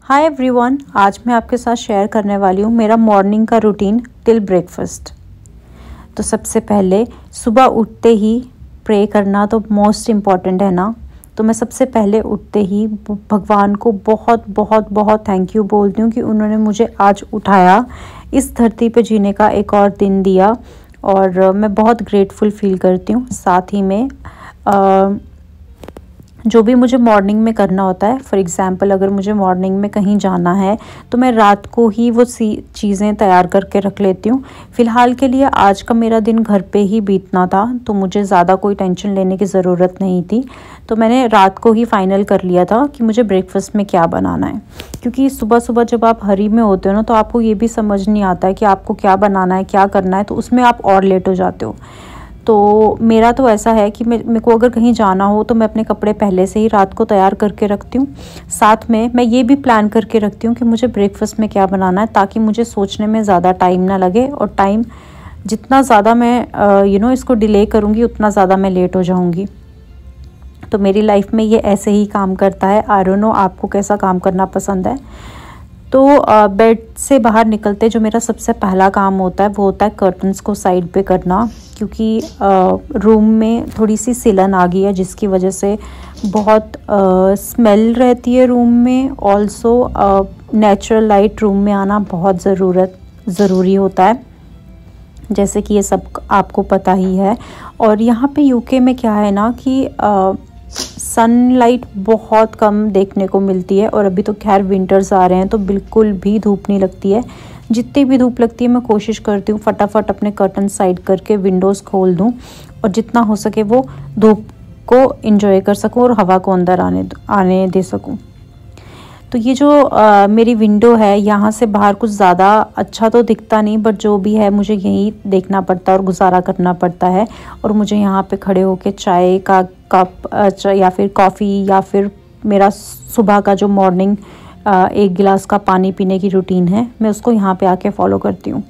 Hi everyone, आज मैं आपके साथ शेयर करने वाली हूँ मेरा मॉर्निंग का रूटीन टिल ब्रेकफास्ट। तो सबसे पहले सुबह उठते ही प्रे करना तो मोस्ट इम्पॉर्टेंट है ना। तो मैं सबसे पहले उठते ही भगवान को बहुत बहुत बहुत थैंक यू बोलती हूँ कि उन्होंने मुझे आज उठाया, इस धरती पे जीने का एक और दिन दिया और मैं बहुत ग्रेटफुल फील करती हूँ। साथ ही में जो भी मुझे मॉर्निंग में करना होता है, फॉर एग्ज़ाम्पल अगर मुझे मॉर्निंग में कहीं जाना है तो मैं रात को ही वो चीज़ें तैयार करके रख लेती हूँ। फ़िलहाल के लिए आज का मेरा दिन घर पे ही बीतना था, तो मुझे ज़्यादा कोई टेंशन लेने की ज़रूरत नहीं थी। तो मैंने रात को ही फाइनल कर लिया था कि मुझे ब्रेकफास्ट में क्या बनाना है, क्योंकि सुबह सुबह जब आप हरी में होते हो ना, तो आपको ये भी समझ नहीं आता है कि आपको क्या बनाना है, क्या करना है, तो उसमें आप और लेट हो जाते हो। तो मेरा तो ऐसा है कि मेरे को अगर कहीं जाना हो तो मैं अपने कपड़े पहले से ही रात को तैयार करके रखती हूँ। साथ में मैं ये भी प्लान करके रखती हूँ कि मुझे ब्रेकफास्ट में क्या बनाना है, ताकि मुझे सोचने में ज़्यादा टाइम ना लगे। और टाइम जितना ज़्यादा मैं इसको डिले करूँगी उतना ज़्यादा मैं लेट हो जाऊँगी। तो मेरी लाइफ में ये ऐसे ही काम करता है। आई डोंट नो आपको कैसा काम करना पसंद है। तो बेड से बाहर निकलते जो मेरा सबसे पहला काम होता है वो होता है कर्टन्स को साइड पे करना, क्योंकि रूम में थोड़ी सी सिलन आ गई है जिसकी वजह से बहुत स्मेल रहती है रूम में। ऑल्सो नेचुरल लाइट रूम में आना बहुत ज़रूरी होता है, जैसे कि ये सब आपको पता ही है। और यहाँ पे यूके में क्या है ना कि सनलाइट बहुत कम देखने को मिलती है। और अभी तो खैर विंटर्स आ रहे हैं तो बिल्कुल भी धूप नहीं लगती है। जितनी भी धूप लगती है मैं कोशिश करती हूँ फटाफट अपने कर्टन साइड करके विंडोज़ खोल दूँ और जितना हो सके वो धूप को एंजॉय कर सकूँ और हवा को अंदर आने दे सकूँ। तो ये जो मेरी विंडो है, यहाँ से बाहर कुछ ज़्यादा अच्छा तो दिखता नहीं, बट जो भी है मुझे यही देखना पड़ता है और गुजारा करना पड़ता है। और मुझे यहाँ पे खड़े होके चाय का कप या फिर कॉफ़ी या फिर मेरा सुबह का जो मॉर्निंग एक गिलास का पानी पीने की रूटीन है, मैं उसको यहाँ पे आके फॉलो करती हूँ।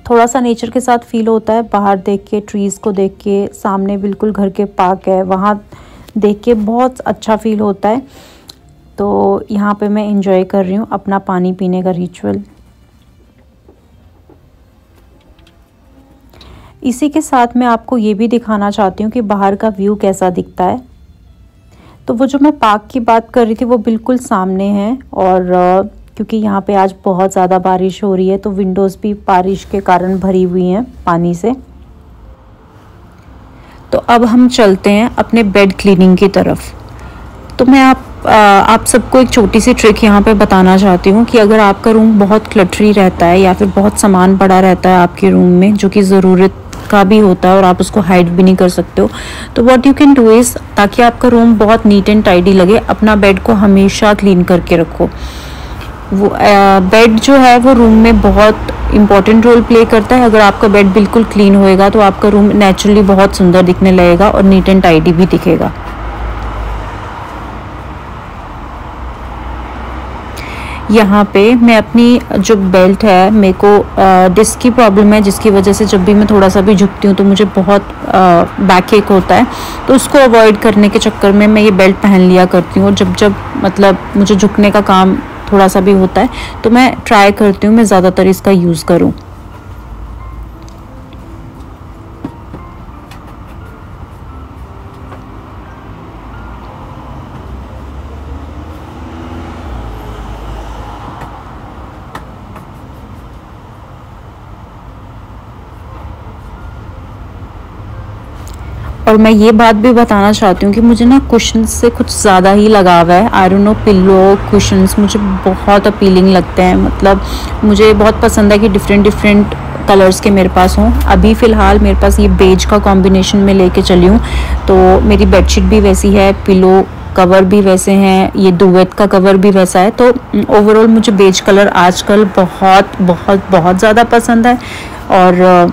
थोड़ा सा नेचर के साथ फील होता है, बाहर देख के, ट्रीज़ को देख के, सामने बिल्कुल घर के पार्क है वहाँ देख के बहुत अच्छा फील होता है। तो यहाँ पे मैं एंजॉय कर रही हूँ अपना पानी पीने का रिचुअल। इसी के साथ मैं आपको ये भी दिखाना चाहती हूँ कि बाहर का व्यू कैसा दिखता है। तो वो जो मैं पार्क की बात कर रही थी वो बिल्कुल सामने है। और क्योंकि यहाँ पे आज बहुत ज़्यादा बारिश हो रही है तो विंडोज़ भी बारिश के कारण भरी हुई हैं पानी से। तो अब हम चलते हैं अपने बेड क्लीनिंग की तरफ। तो मैं आप सबको एक छोटी सी ट्रिक यहाँ पे बताना चाहती हूँ कि अगर आपका रूम बहुत क्लटरी रहता है या फिर बहुत सामान पड़ा रहता है आपके रूम में जो कि ज़रूरत का भी होता है और आप उसको हाइड भी नहीं कर सकते हो, तो what you can do is, ताकि आपका रूम बहुत नीट एंड टाइडी लगे, अपना बेड को हमेशा क्लीन करके रखो। वो बेड जो है वो रूम में बहुत इंपॉर्टेंट रोल प्ले करता है। अगर आपका बेड बिल्कुल क्लीन होएगा तो आपका रूम नेचुरली बहुत सुंदर दिखने लगेगा और नीट एंड टाइडी भी दिखेगा। यहाँ पे मैं अपनी जो बेल्ट है, मेरे को डिस्क की प्रॉब्लम है जिसकी वजह से जब भी मैं थोड़ा सा भी झुकती हूँ तो मुझे बहुत बैक एक होता है। तो उसको अवॉइड करने के चक्कर में मैं ये बेल्ट पहन लिया करती हूँ। और जब मतलब मुझे झुकने का काम थोड़ा सा भी होता है तो मैं ट्राई करती हूँ मैं ज़्यादातर इसका यूज़ करूँ। और मैं ये बात भी बताना चाहती हूँ कि मुझे ना कुशन्स से कुछ ज़्यादा ही लगाव है। I don't know, pillow cushions मुझे बहुत अपीलिंग लगते हैं। मतलब मुझे बहुत पसंद है कि डिफरेंट कलर्स के मेरे पास हों। अभी फ़िलहाल मेरे पास ये बेज का कॉम्बिनेशन में लेके चली हूँ। तो मेरी बेडशीट भी वैसी है, पिलो कवर भी वैसे हैं, ये दुवेट का कवर भी वैसा है। तो ओवरऑल मुझे बेज कलर आजकल बहुत बहुत बहुत ज़्यादा पसंद है। और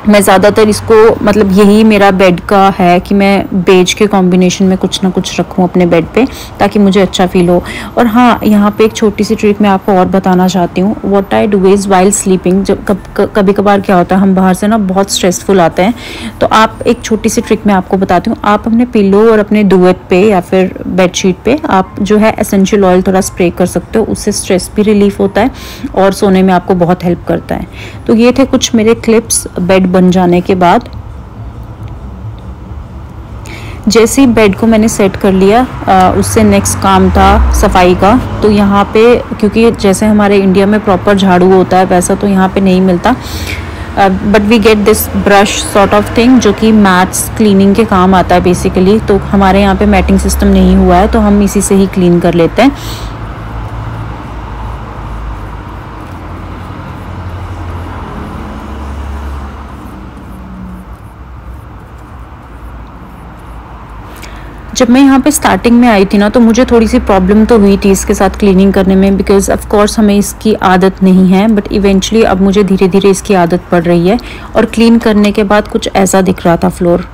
मैं ज़्यादातर इसको मतलब यही मेरा बेड का है कि मैं बेज के कॉम्बिनेशन में कुछ ना कुछ रखूं अपने बेड पे ताकि मुझे अच्छा फील हो। और हाँ, यहाँ पे एक छोटी सी ट्रिक मैं आपको और बताना चाहती हूँ। What I do is while sleeping, जब कभी कभार क्या होता है हम बाहर से ना बहुत स्ट्रेसफुल आते हैं, तो आप एक छोटी सी ट्रिक मैं आपको बताती हूँ। आप अपने पिलो और अपने दुवेट पे या फिर बेडशीट पे आप जो है एसेंशियल ऑयल थोड़ा स्प्रे कर सकते हो, उससे स्ट्रेस भी रिलीफ होता है और सोने में आपको बहुत हेल्प करता है। तो ये थे कुछ मेरे क्लिप्स बेड बन जाने के बाद। जैसे ही बेड को मैंने सेट कर लिया, उससे नेक्स्ट काम था सफाई का। तो यहाँ पे क्योंकि जैसे हमारे इंडिया में प्रॉपर झाड़ू होता है वैसा तो यहाँ पे नहीं मिलता, but we get this brush sort of thing जो कि मैट्स क्लीनिंग के काम आता है बेसिकली। तो हमारे यहाँ पे मैटिंग सिस्टम नहीं हुआ है तो हम इसी से ही क्लीन कर लेते हैं। जब मैं यहाँ पे स्टार्टिंग में आई थी ना तो मुझे थोड़ी सी प्रॉब्लम तो हुई थी इसके साथ क्लीनिंग करने में, बिकॉज ऑफ कोर्स हमें इसकी आदत नहीं है, बट इवेंचुअली अब मुझे धीरे धीरे इसकी आदत पड़ रही है। और क्लीन करने के बाद कुछ ऐसा दिख रहा था फ्लोर।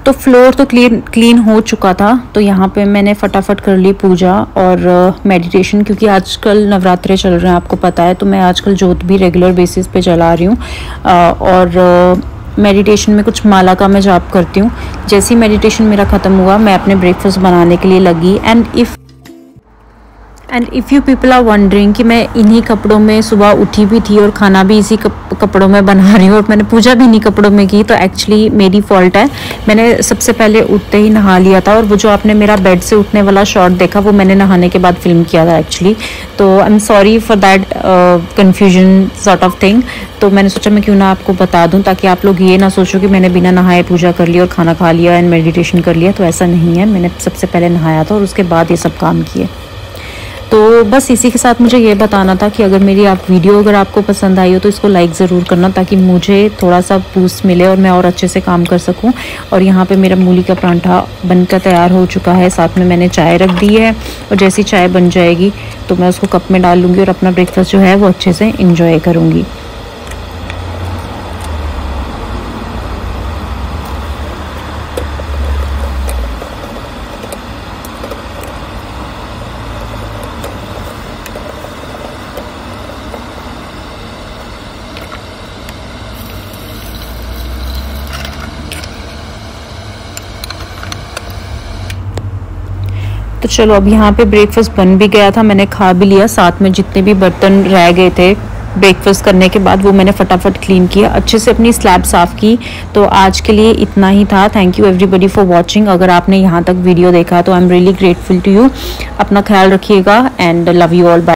तो फ्लोर तो क्लीन हो चुका था। तो यहाँ पे मैंने फटाफट कर ली पूजा और मेडिटेशन, क्योंकि आजकल नवरात्रे चल रहे हैं आपको पता है, तो मैं आजकल जोत भी रेगुलर बेसिस पे जला रही हूँ। और मेडिटेशन में कुछ माला का मैं जाप करती हूँ। जैसे ही मेडिटेशन मेरा ख़त्म हुआ मैं अपने ब्रेकफास्ट बनाने के लिए लगी। And if you people are wondering कि मैं इन्हीं कपड़ों में सुबह उठी भी थी और खाना भी इसी कपड़ों में बना रही हूँ और मैंने पूजा भी इन्हीं कपड़ों में की, तो एक्चुअली मेरी फॉल्ट है। मैंने सबसे पहले उठते ही नहा लिया था, और वो जो आपने मेरा बेड से उठने वाला शॉट देखा वो मैंने नहाने के बाद फिल्म किया था एक्चुअली। तो I am sorry for that confusion sort of thing. तो मैंने सोचा मैं क्यों ना आपको बता दूं ताकि आप लोग ये ना सोचो कि मैंने बिना नहाए पूजा कर लिया और खाना खा लिया एंड मेडिटेशन कर लिया। तो ऐसा नहीं है, मैंने सबसे पहले नहाया था और उसके बाद ये सब काम किए। तो बस इसी के साथ मुझे ये बताना था कि अगर मेरी वीडियो अगर आपको पसंद आई हो तो इसको लाइक ज़रूर करना ताकि मुझे थोड़ा सा बूस्ट मिले और मैं और अच्छे से काम कर सकूं। और यहाँ पे मेरा मूली का परांठा बनकर तैयार हो चुका है, साथ में मैंने चाय रख दी है और जैसी चाय बन जाएगी तो मैं उसको कप में डाल लूँगी और अपना ब्रेकफास्ट जो है वो अच्छे से इंजॉय करूँगी। तो चलो अब यहाँ पे ब्रेकफास्ट बन भी गया था, मैंने खा भी लिया, साथ में जितने भी बर्तन रह गए थे ब्रेकफास्ट करने के बाद वो मैंने फटाफट क्लीन किया, अच्छे से अपनी स्लैब साफ़ की। तो आज के लिए इतना ही था। Thank you everybody for watching. अगर आपने यहाँ तक वीडियो देखा तो I am really grateful to you. अपना ख्याल रखिएगा and love you all. Bye.